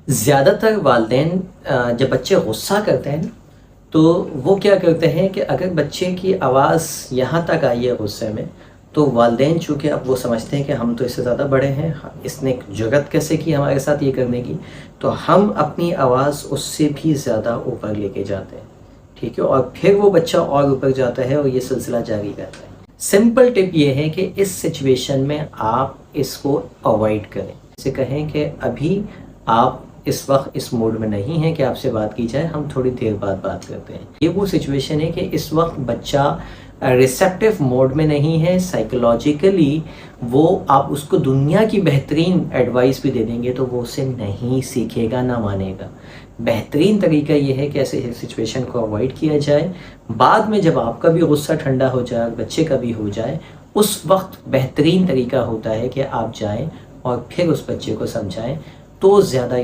زیادہ تر والدین جب بچے غصہ کرتے ہیں نا تو وہ کیا کرتے ہیں کہ اگر بچے کی آواز یہاں تک آئی ہے غصے میں، تو والدین چونکہ اب وہ سمجھتے ہیں کہ ہم تو اس سے زیادہ بڑے ہیں، اس نے جرأت کیسے کی ہمارے ساتھ یہ کرنے کی، تو ہم اپنی آواز اس سے بھی زیادہ اوپر لے کے جاتے ہیں، ٹھیک ہے، اور پھر وہ بچہ اور اوپر جاتا ہے اور یہ سلسلہ جاری رہتا ہے۔ سمپل ٹپ یہ ہے کہ اس سچویشن میں آپ اس کو اوائڈ کریں، اسے کہیں کہ ابھی آپ اس وقت اس موڈ میں نہیں ہیں کہ آپ سے بات کی جائے، ہم تھوڑی دیر بعد بات کرتے ہیں۔ یہ وہ سچویشن ہے کہ اس وقت بچہ ریسیپٹیو موڈ میں نہیں ہے، سائیکولوجیکلی وہ آپ اس کو دنیا کی بہترین ایڈوائس بھی دے دیں گے تو وہ اسے نہیں سیکھے گا، نہ مانے گا۔ بہترین طریقہ یہ ہے کہ ایسے سچویشن کو اوائڈ کیا جائے۔ بعد میں جب آپ کا بھی غصہ ٹھنڈا ہو جائے، بچے کا بھی ہو جائے، اس وقت بہترین طریقہ ہوتا ہے کہ آپ جائیں اور پھر اس بچے کو سمجھائیں، تو زیادہ